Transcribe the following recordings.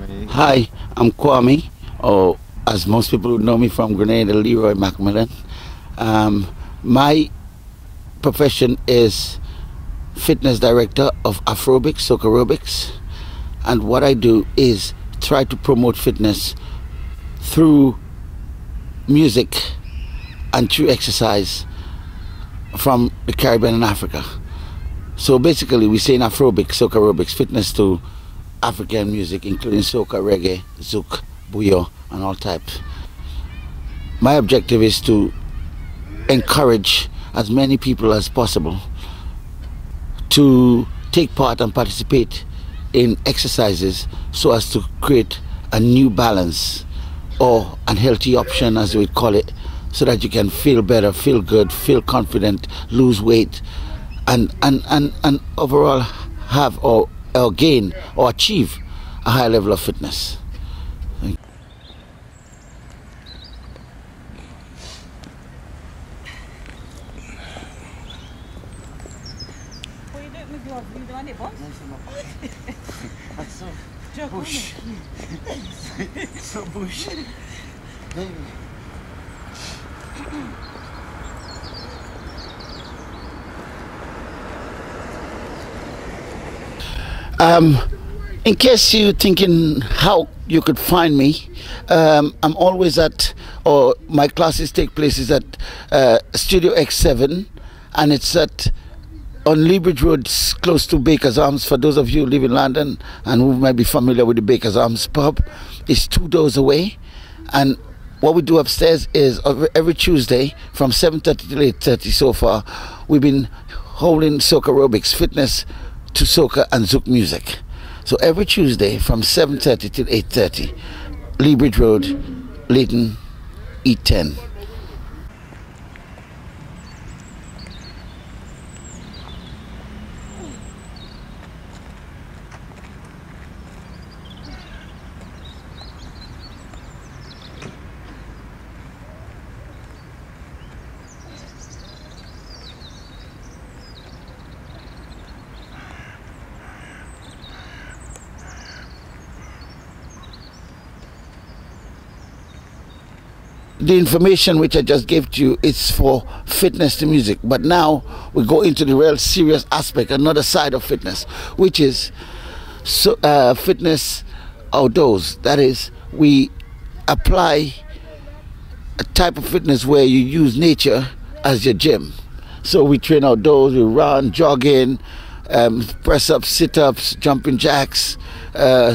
Hi, I'm Kwame, or as most people would know me from Grenada, Leroy Macmillan. My profession is fitness director of Afrobics, Soca Aerobics, and what I do is try to promote fitness through music and through exercise from the Caribbean and Africa. So basically we say in Afrobics, Soca Aerobics, fitness to African music, including soca, reggae, zouk, bouyon, and all types. My objective is to encourage as many people as possible to take part and participate in exercises so as to create a new balance or an healthy option, as we call it, so that you can feel better, feel good, feel confident, lose weight, and overall have or gain or achieve a high level of fitness. So bush. In case you're thinking how you could find me, I'm always at, or my classes take place at Studio X7, and it's at on Leabridge Road, close to Baker's Arms. For those of you who live in London and who might be familiar with the Baker's Arms pub, it's 2 doors away. And what we do upstairs is every Tuesday from 7:30 to 8:30 so far, we've been holding Soca Aerobics, fitness to soca and zouk music. So every Tuesday from 7:30 to 8:30, Leabridge Road, Leighton, E10. The information which I just gave to you is for fitness to music, but now we go into the real serious aspect, another side of fitness, which is fitness outdoors. That is, we apply a type of fitness where you use nature as your gym. So we train outdoors, we run, jogging, press-ups, sit-ups, jumping jacks,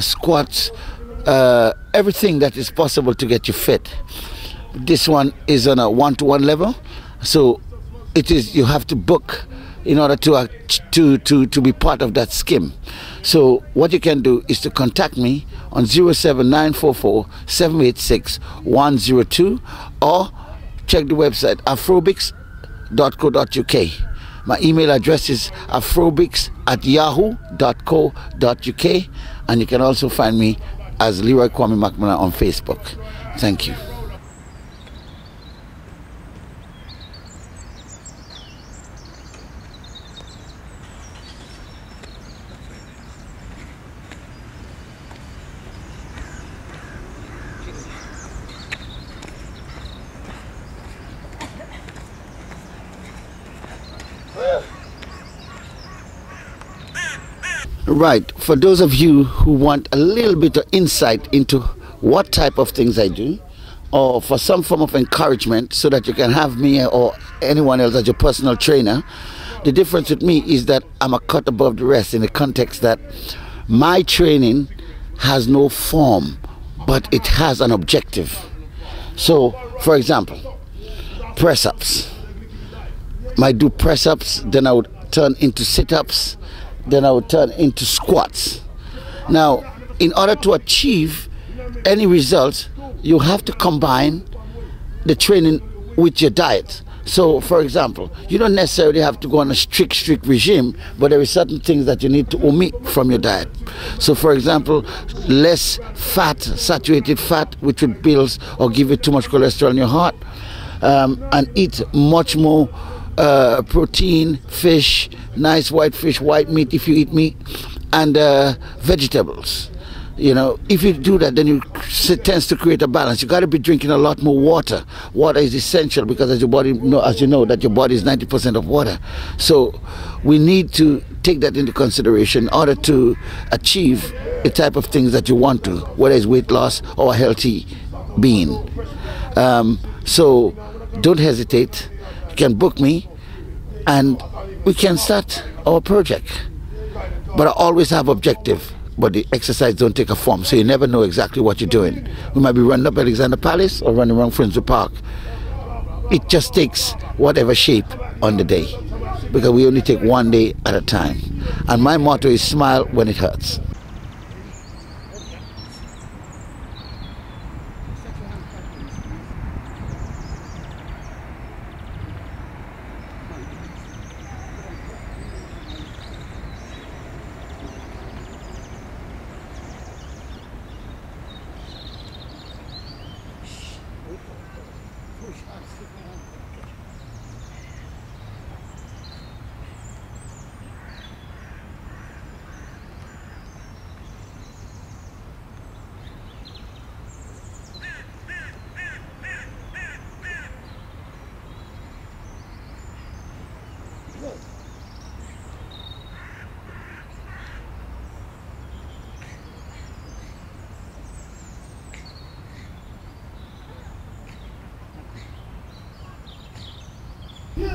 squats, everything that is possible to get you fit. This one is on a one-to-one level, so it is, you have to book in order to be part of that scheme. So what you can do is to contact me on 07944 786 102 or check the website afrobics.co.uk. My email address is afrobics@yahoo.co.uk, and you can also find me as Leroy Kwame Macmillan on Facebook. Thank you. Right, for those of you who want a little bit of insight into what type of things I do, or for some form of encouragement so that you can have me or anyone else as your personal trainer, the difference with me is that I'm a cut above the rest, in the context that my training has no form, but it has an objective. So, for example, press-ups. I do press-ups, then I would turn into sit-ups, then I would turn into squats. Now, in order to achieve any results, you have to combine the training with your diet. So, for example, you don't necessarily have to go on a strict regime, but there are certain things that you need to omit from your diet. So, for example, less fat, saturated fat, which would build or give you too much cholesterol in your heart, and eat much more protein, fish, nice white fish, white meat if you eat meat, and vegetables. You know, if you do that, then it tends to create a balance. You got to be drinking a lot more water. Water is essential because as you know that your body is 90% of water. So we need to take that into consideration in order to achieve the type of things that you want to, whether it's weight loss or a healthy being. So don't hesitate. You can book me and we can start our project. But I always have objective. But the exercise don't take a form, so you never know exactly what you're doing. We might be running up Alexander Palace or running around Friendship Park. It just takes whatever shape on the day, because we only take one day at a time. And my motto is smile when it hurts.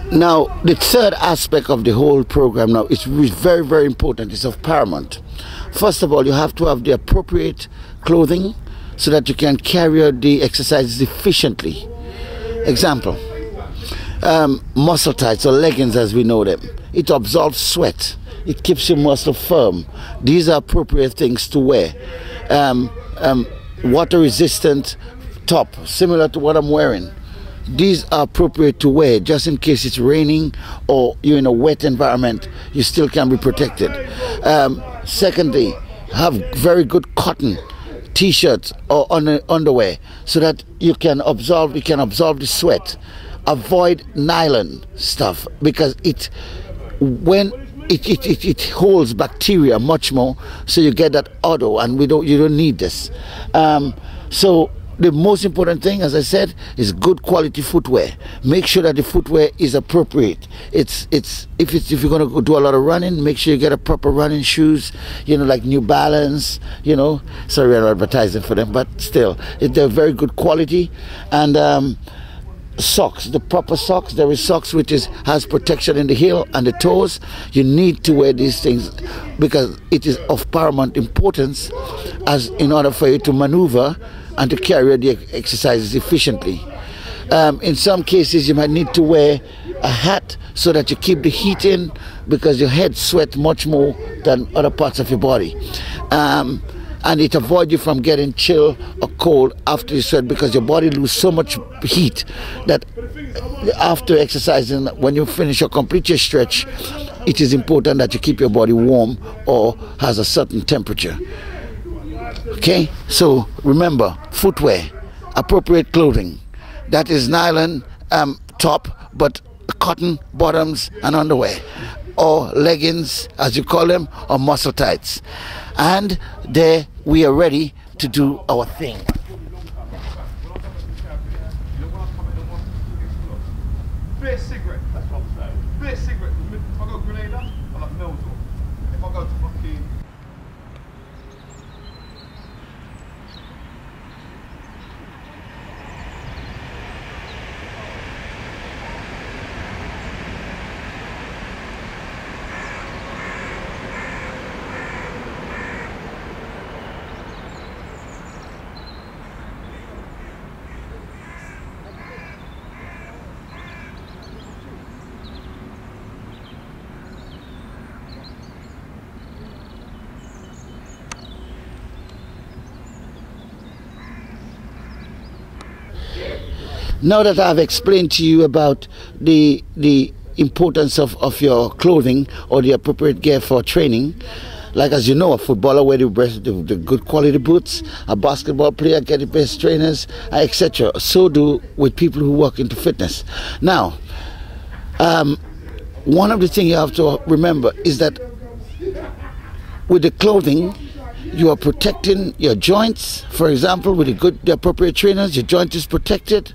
Now, the third aspect of the whole program now is very, very important. It's of paramount. First of all, you have to have the appropriate clothing so that you can carry out the exercises efficiently. Example, muscle tights or leggings as we know them. It absorbs sweat. It keeps your muscle firm. These are appropriate things to wear. Water resistant top, similar to what I'm wearing. These are appropriate to wear just in case it's raining or you're in a wet environment, you still can be protected. Secondly, have very good cotton t-shirts or underwear so that you can absorb the sweat. Avoid nylon stuff because it holds bacteria much more, so you get that odor, and you don't need this. So the most important thing, as I said, is good quality footwear. Make sure that the footwear is appropriate. If you're going to do a lot of running, make sure you get a proper running shoes, like New Balance, sorry we're advertising for them, but still, they're very good quality. And socks, the proper socks. There is socks which has protection in the heel and the toes. You need to wear these things because it is of paramount importance as in order for you to maneuver and to carry out the exercises efficiently. In some cases you might need to wear a hat so that you keep the heat in, because your head sweats much more than other parts of your body. And it avoids you from getting chill or cold after you sweat, because your body loses so much heat that after exercising, when you finish or complete your stretch, it is important that you keep your body warm or has a certain temperature. Okay, so remember, footwear, appropriate clothing. That is nylon top, but cotton bottoms and underwear, or leggings as you call them, or muscle tights. And there we are ready to do our thing. Beer cigarette, that's what I'm saying. Beer cigarette, if I go Grenada, I like Melville. If I go to fucking... Now that I've explained to you about the importance of your clothing or the appropriate gear for training, like as you know, a footballer wear the good quality boots, a basketball player get the best trainers, etc. So do with people who work into fitness. Now, one of the things you have to remember is that with the clothing, you are protecting your joints. For example, with the appropriate trainers, your joint is protected,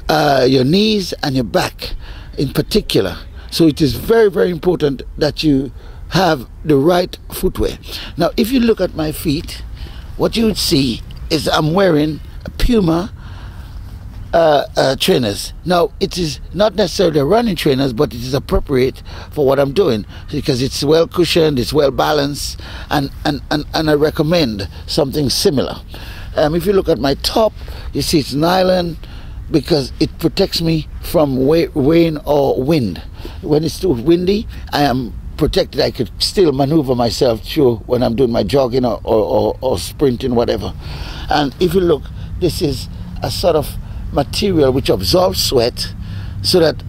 your knees and your back in particular. So it is very, very important that you have the right footwear. Now, if you look at my feet, what you would see is I'm wearing a Puma trainers. Now, it is not necessarily running trainers, but it is appropriate for what I'm doing because it's well cushioned, it's well balanced, and I recommend something similar. If you look at my top, you see it's nylon because it protects me from rain or wind. When it's too windy, I am protected. I could still maneuver myself through when I'm doing my jogging or sprinting, whatever. And if you look, this is a sort of material which absorbs sweat so that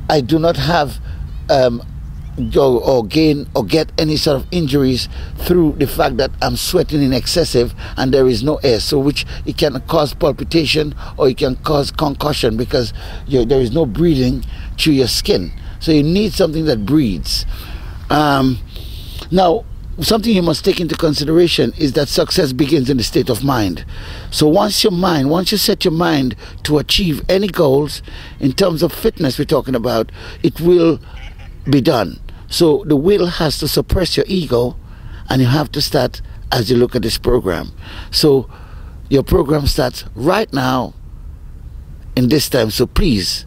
I do not have or gain or get any sort of injuries through the fact that I'm sweating in excessive and there is no air, so which it can cause palpitation or it can cause concussion because there is no breathing through your skin. So you need something that breathes. Now, something you must take into consideration is that success begins in the state of mind. So once you set your mind to achieve any goals in terms of fitness we're talking about, it will be done. So the will has to suppress your ego, and you have to start as you look at this program. So your program starts right now in this time. So please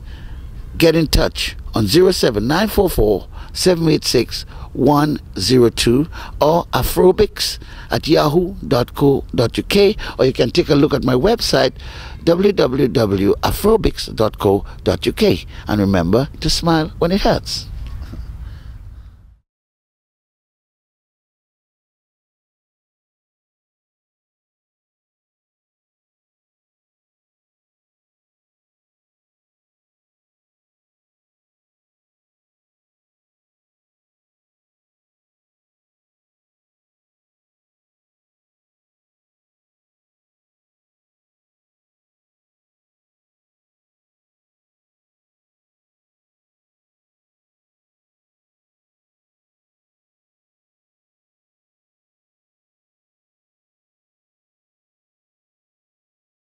get in touch on 07944 786 102 or afrobics@yahoo.co.uk, or you can take a look at my website www.afrobics.co.uk, and remember to smile when it hurts.